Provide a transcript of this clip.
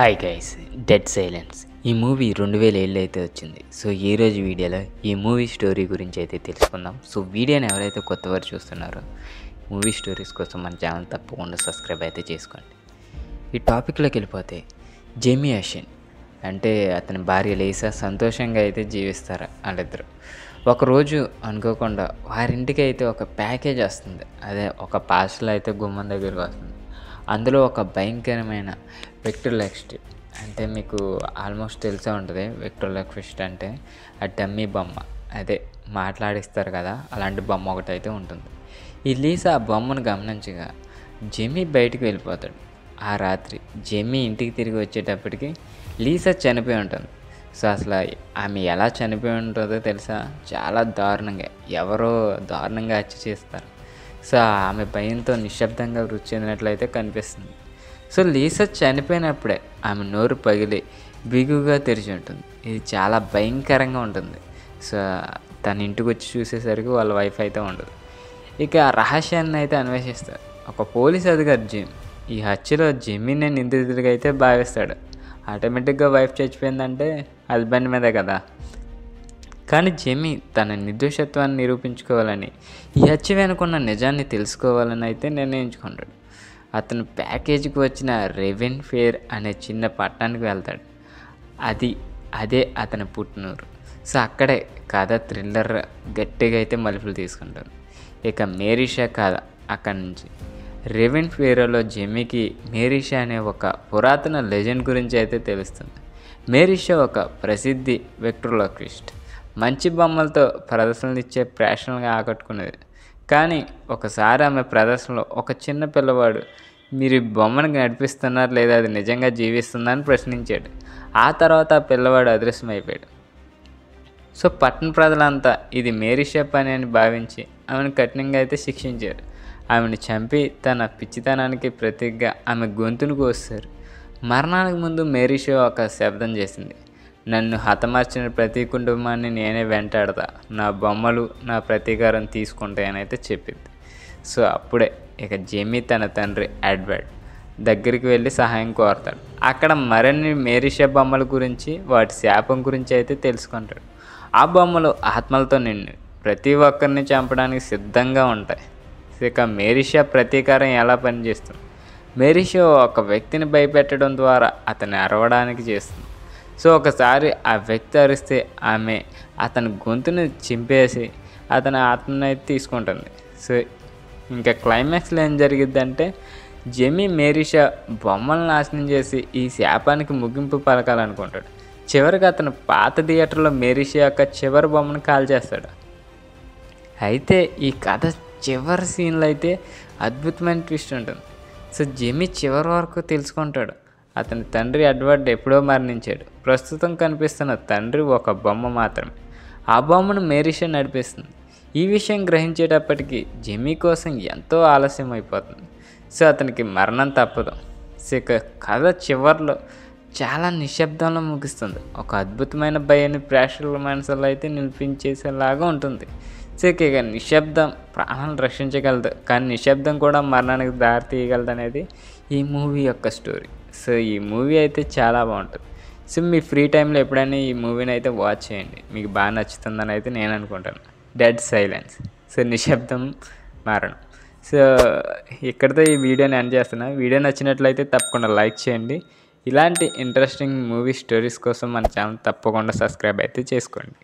Hi guys, dead silence ఈ movie 2007 అయితే వచ్చింది. సో ఈరోజు వీడియోలో ఈ మూవీ స్టోరీ గురించి అయితే తెలుసుకుందాం. సో వీడియోని ఎవరైతే కొత్తవారు చూస్తున్నారో మూవీ స్టోరీస్ కోసం మన ఛానల్ తప్పకుండా సబ్స్క్రైబ్ అయితే చేసుకోండి. ఈ టాపిక్లోకి వెళ్ళిపోతే, జేమీ అషిన్ అంటే అతని భార్య లీసా సంతోషంగా అయితే జీవిస్తారు వాళ్ళిద్దరు. ఒకరోజు అనుకోకుండా వారింటికి అయితే ఒక ప్యాకేజ్ వస్తుంది. అదే ఒక పార్సల్ అయితే గుమ్మం దగ్గరికి వస్తుంది. అందులో ఒక భయంకరమైన వెక్టర్లెక్స్ట్ అంటే మీకు ఆల్మోస్ట్ తెలిసే ఉంటుంది. వెక్టర్లెక్స్ట్ అంటే ఆ డమ్మీ బొమ్మ, అదే మాట్లాడిస్తారు కదా, అలాంటి బొమ్మ ఒకటి అయితే ఉంటుంది. ఈ లీసా ఆ బొమ్మను గమనించగా జెమీ బయటికి వెళ్ళిపోతాడు. ఆ రాత్రి జెమీ ఇంటికి తిరిగి వచ్చేటప్పటికి లీసా చనిపోయి ఉంటుంది. సో అసలు ఆమె ఎలా చనిపోయి ఉంటుందో తెలుసా? చాలా దారుణంగా, ఎవరో దారుణంగా హత్య చేస్తారు. సో ఆమె భయంతో నిశ్శబ్దంగా వృత్తి చెందినట్లయితే కనిపిస్తుంది. సో లీసా చనిపోయినప్పుడే ఆమె నోరు పగిలి బిగుగా తెరిచి ఉంటుంది. ఇది చాలా భయంకరంగా ఉంటుంది. సో తన ఇంటికి వచ్చి చూసేసరికి వాళ్ళ వైఫ్ అయితే ఉండదు. ఇక ఆ రహస్యాన్ని అయితే అన్వేషిస్తారు ఒక పోలీస్ అధికారి జిమ్. ఈ హత్యలో జెమీని నిందితుడిగా అయితే భావిస్తాడు. ఆటోమేటిక్గా వైఫ్ చచ్చిపోయిందంటే హస్బెండ్ మీదే కదా. కానీ జెమీ తన నిర్దోషత్వాన్ని నిరూపించుకోవాలని, ఈ హత్య వెనుకున్న నిజాన్ని తెలుసుకోవాలని అయితే నిర్ణయించుకుంటాడు. అతను ప్యాకేజీకి వచ్చిన రెవెన్ ఫేర్ అనే చిన్న పట్టణానికి వెళ్తాడు. అదే అతని పుట్టినూరు. సో అక్కడే కథ థ్రిల్లర్ గట్టిగా అయితే మలుపులు తీసుకుంటారు. ఇక మేరీషా కథ అక్కడి నుంచి. రెవెన్ ఫేర్లో జెమీకి మేరీషా అనే ఒక పురాతన లెజెండ్ గురించి అయితే తెలుస్తుంది. మేరీషా ఒక ప్రసిద్ధి వెక్టర్లెక్స్ట్, మంచి బొమ్మలతో ప్రదర్శనలు ఇచ్చే ప్రేక్షణగా ఆకట్టుకునేది. కానీ ఒకసారి ఆమె ప్రదర్శనలో ఒక చిన్న పిల్లవాడు, మీరు ఈ బొమ్మను నడిపిస్తున్నారు లేదా అది నిజంగా జీవిస్తుందని ప్రశ్నించాడు. ఆ తర్వాత ఆ పిల్లవాడు అదృశ్యమైపోయాడు. సో పట్టణ ప్రజలంతా ఇది మేరీషా పని అని భావించి ఆమెను కఠినంగా అయితే శిక్షించారు. ఆమెను చంపి తన పిచ్చితనానికి ప్రతీకగా ఆమె గొంతును కోస్తారు. మరణానికి ముందు మేరీషా ఒక శబ్దం చేసింది, నన్ను హతమార్చిన ప్రతి కుటుంబాన్ని నేనే వెంటాడతా, నా బొమ్మలు నా ప్రతీకారం తీసుకుంటాయని అయితే చెప్పింది. సో అప్పుడే ఇక జెమీ తన తండ్రి ఎడ్వర్డ్ దగ్గరికి వెళ్ళి సహాయం కోరతాడు. అక్కడ మరిన్ని మేరీషా బొమ్మల గురించి, వాటి శాపం గురించి అయితే తెలుసుకుంటాడు. ఆ బొమ్మలు ఆత్మలతో నిండి ప్రతి ఒక్కరిని చంపడానికి సిద్ధంగా ఉంటాయి. ఇక మేరీషా ప్రతీకారం ఎలా పనిచేస్తుంది? మేరీషా ఒక వ్యక్తిని భయపెట్టడం ద్వారా అతన్ని అరవడానికి చేస్తుంది. సో ఒకసారి ఆ వ్యక్తి అరిస్తే ఆమె అతని గొంతుని చింపేసి అతని ఆత్మని అయితే తీసుకుంటుంది. సో ఇంకా క్లైమాక్స్లో ఏం జరిగిద్దంటే, జెమీ మేరీషా బొమ్మలను నాశనం చేసి ఈ శాపానికి ముగింపు పలకాలనుకుంటాడు. చివరికి అతను పాత థియేటర్లో మేరీషా యొక్క చివరి బొమ్మను కాల్చేస్తాడు. అయితే ఈ కథ చివరి సీన్లో అయితే అద్భుతమైన ట్విస్ట్ ఉంటుంది. సో జెమీ చివరి వరకు తెలుసుకుంటాడు, అతని తండ్రి ఎడ్వర్డ్ ఎప్పుడో మరణించాడు. ప్రస్తుతం కనిపిస్తున్న తండ్రి ఒక బొమ్మ మాత్రమే. ఆ బొమ్మను మేరీషా నడిపిస్తుంది. ఈ విషయం గ్రహించేటప్పటికి జెమీ కోసం ఎంతో ఆలస్యం అయిపోతుంది. సో అతనికి మరణం తప్పదు. సో ఇక కథ చివరిలో చాలా నిశ్శబ్దంలో ముగుస్తుంది. ఒక అద్భుతమైన భయాన్ని ప్రేక్షకుల మనసులో అయితే నిలిపించేసేలాగా ఉంటుంది. సో ఇక నిశ్శబ్దం ప్రాణాలను రక్షించగలదు, కానీ నిశ్శబ్దం కూడా మరణానికి దారి తీయగలదు అనేది ఈ మూవీ యొక్క స్టోరీ. సో ఈ మూవీ అయితే చాలా బాగుంటుంది. సో మీ ఫ్రీ టైంలో ఎప్పుడైనా ఈ మూవీని అయితే వాచ్ చేయండి, మీకు బాగా నచ్చుతుందని అయితే నేను అనుకుంటాను. డెడ్ సైలెన్స్, సో నిశ్శబ్దం మరణం. సో ఇక్కడితో ఈ వీడియోని ఎండ్ చేస్తున్నా. వీడియో నచ్చినట్లయితే తప్పకుండా లైక్ చేయండి. ఇలాంటి ఇంట్రెస్టింగ్ మూవీ స్టోరీస్ కోసం మన ఛానల్ తప్పకుండా సబ్స్క్రైబ్ అయితే చేసుకోండి.